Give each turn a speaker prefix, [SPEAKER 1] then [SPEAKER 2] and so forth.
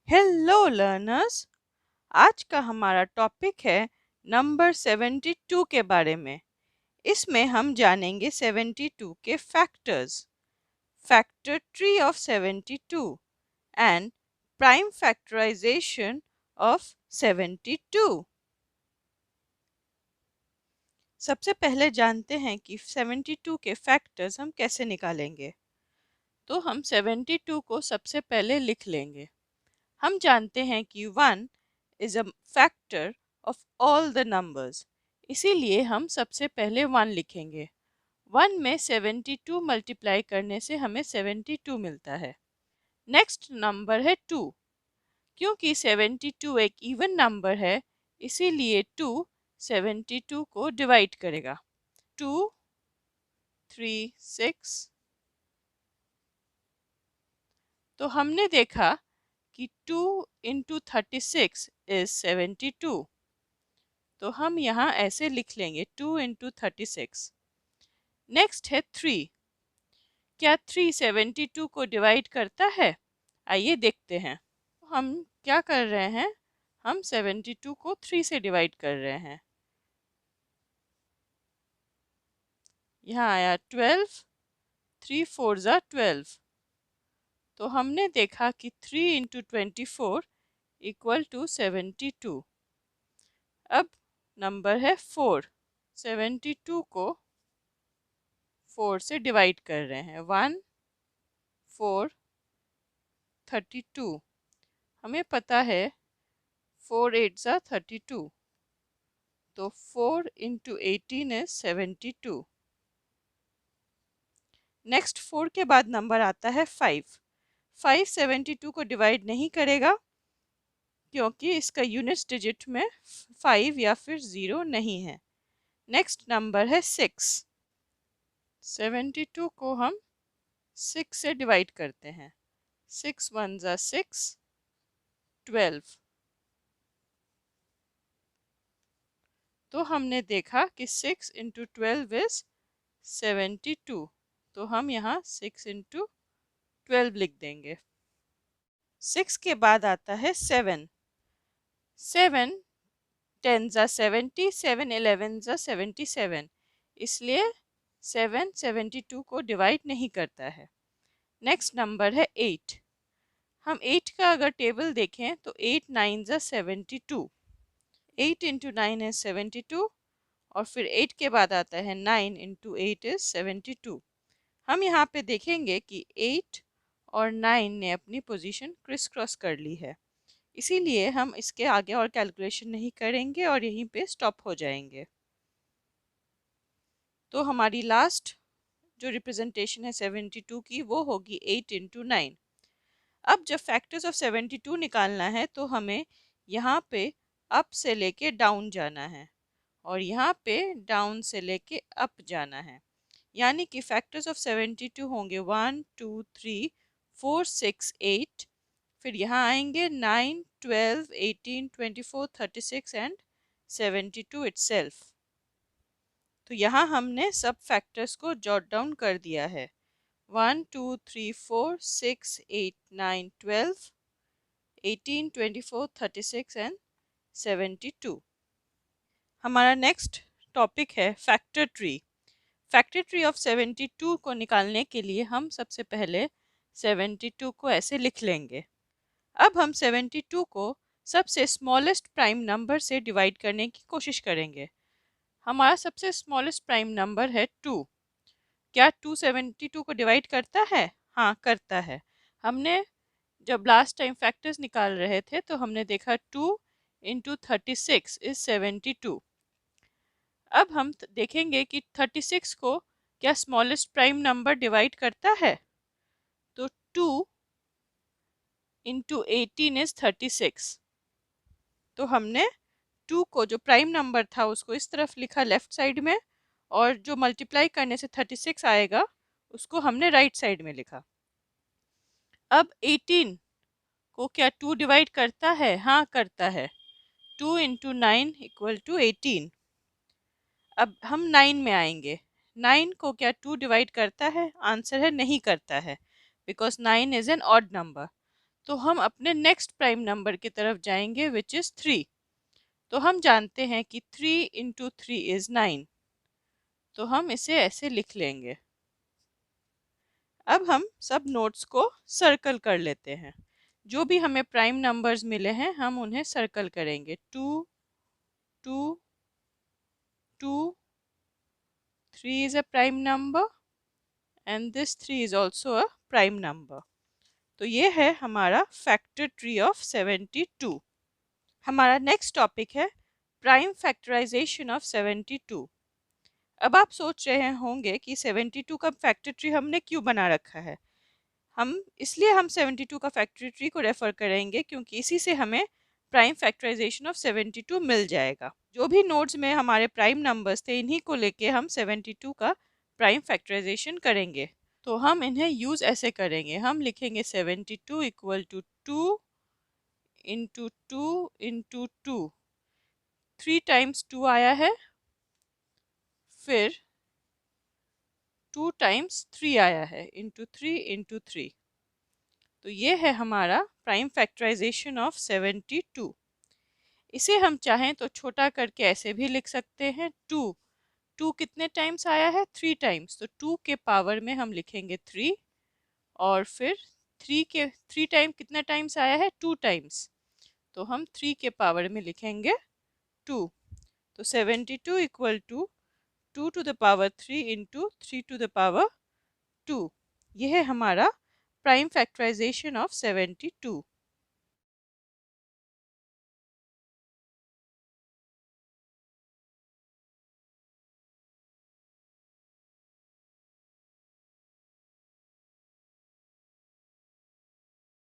[SPEAKER 1] Hello learners. आज का हमारा टॉपिक है नंबर 72 के बारे में। इसमें हम जानेंगे 72 के factors, factor tree of 72 and prime factorization of 72। सबसे पहले जानते हैं कि 72 के फैक्टर्स हम कैसे निकालेंगे। तो हम 72 को सबसे पहले लिख लेंगे। हम जानते हैं कि 1 is a factor of all the numbers, इसीलिए हम सबसे पहले 1 लिखेंगे। 1 में 72 मल्टीप्लाई करने से हमें 72 मिलता है। नेक्स्ट नंबर है 2। क्योंकि 72 एक इवन नंबर है, इसीलिए 2 72 को डिवाइड करेगा। 2 3 6। तो हमने देखा कि 2 इंटू 36 इज 72। तो हम यहाँ ऐसे लिख लेंगे 2 इंटू 36। नेक्स्ट है 3। क्या 3 72 को डिवाइड करता है? आइए देखते हैं। हम क्या कर रहे हैं, हम 72 को 3 से डिवाइड कर रहे हैं। यहाँ आया 12, 3 4 ज़ा 12। तो हमने देखा कि 3 इंटू 24 इक्वल टू 72। अब नंबर है 4। 72 को 4 से डिवाइड कर रहे हैं। 1 4 32। हमें पता है 4 8 ज़ा 32। तो 4 इंटू 18 इज 72। नेक्स्ट 4 के बाद नंबर आता है 5। 5 72 को डिवाइड नहीं करेगा, क्योंकि इसका यूनिट्स डिजिट में 5 या फिर 0 नहीं है। नेक्स्ट नंबर है 6। 72 को हम 6 से डिवाइड करते हैं। 6 1 ज़ा 6, 12। तो हमने देखा कि 6 इंटू 12 इज 72। तो हम यहाँ 6 इंटू 12 लिख देंगे। 6 के बाद आता है 7। 7 10 ज़ा 70, 7 11 ज़ा 77। इसलिए 7 72 को डिवाइड नहीं करता है। नेक्स्ट नंबर है 8। हम 8 का अगर टेबल देखें तो 8 9 ज़ा 72। 8 इंटू 9 इज 72। और फिर 8 के बाद आता है 9 इंटू 8 इज 72। हम यहाँ पे देखेंगे कि 8 और 9 ने अपनी पोजीशन क्रिस क्रॉस कर ली है, इसीलिए हम इसके आगे और कैलकुलेशन नहीं करेंगे और यहीं पे स्टॉप हो जाएंगे। तो हमारी लास्ट जो रिप्रेजेंटेशन है 72 की, वो होगी 8 इंटू 9। अब जब फैक्टर्स ऑफ 72 निकालना है तो हमें यहाँ पे अप से लेके डाउन जाना है और यहाँ पे डाउन से लेके अप जाना है। यानी कि फैक्टर्स ऑफ 72 होंगे 1 2 3 4 6 8। फिर यहाँ आएंगे 9 12 18 24 36 एंड 72 इटसेल्फ। तो यहाँ हमने सब फैक्टर्स को जॉट डाउन कर दिया है। 1 2 3 4 6 8 9 12 18 24 36 एंड 72। हमारा नेक्स्ट टॉपिक है factor tree. Factor tree of 72 को निकालने के लिए हम सबसे पहले 72 को ऐसे लिख लेंगे। अब हम 72 को सबसे स्मॉलेस्ट प्राइम नंबर से डिवाइड करने की कोशिश करेंगे। हमारा सबसे स्मॉलेस्ट प्राइम नंबर है 2। क्या 2 72 को डिवाइड करता है? हाँ, करता है। हमने जब लास्ट टाइम फैक्टर्स निकाल रहे थे तो हमने देखा 2 इंटू 36 इज 72। अब हम देखेंगे कि 36 को क्या स्मॉलेस्ट प्राइम नंबर डिवाइड करता है? तो 2 इंटू 18 इज 36। तो हमने 2 को जो प्राइम नंबर था उसको इस तरफ लिखा लेफ्ट साइड में, और जो मल्टीप्लाई करने से 36 आएगा उसको हमने राइट साइड में लिखा। अब 18 को क्या 2 डिवाइड करता है? हाँ, करता है। 2 इंटू 9 इक्वल टू 18। अब हम 9 में आएंगे। 9 को क्या 2 डिवाइड करता है? आंसर है नहीं करता है, because 9 is an odd number. तो हम अपने नेक्स्ट प्राइम नंबर की तरफ जाएंगे विच इज़ 3। तो हम जानते हैं कि 3 इंटू 3 इज़ 9, तो हम इसे ऐसे लिख लेंगे। अब हम सब नोट्स को सर्कल कर लेते हैं। जो भी हमें प्राइम नंबर्स मिले हैं हम उन्हें सर्कल करेंगे। 2 2 2 3 is a prime number and this 3 is also a prime number। तो ये है हमारा फैक्टर ट्री ऑफ 72। हमारा नेक्स्ट टॉपिक है प्राइम फैक्टराइजेशन ऑफ 72। अब आप सोच रहे होंगे कि 72 का फैक्टर ट्री हमने क्यों बना रखा है। हम 72 का फैक्टर ट्री को रेफर करेंगे क्योंकि इसी से हमें प्राइम फैक्टराइजेशन ऑफ 72 मिल जाएगा। जो भी नोड्स में हमारे प्राइम नंबर्स थे इन्हीं को लेके हम 72 का प्राइम फैक्टराइजेशन करेंगे। तो हम इन्हें यूज ऐसे करेंगे, हम लिखेंगे 72 equal to 2 into 2 into 2। 3 times 2 आया है, फिर 2 टाइम्स 3 आया है, इंटू 3 इंटू 3। तो ये है हमारा प्राइम फैक्टराइजेशन ऑफ 72। इसे हम चाहें तो छोटा करके ऐसे भी लिख सकते हैं। 2 कितने टाइम्स आया है, 3 टाइम्स, तो 2 के पावर में हम लिखेंगे 3, और फिर 3 टाइम कितने टाइम्स आया है, 2 टाइम्स, तो हम 3 के पावर में लिखेंगे 2। तो 72 equal to 2 to the power 3 into 3 to the power 2। यह है हमारा प्राइम फैक्टराइजेशन ऑफ 72।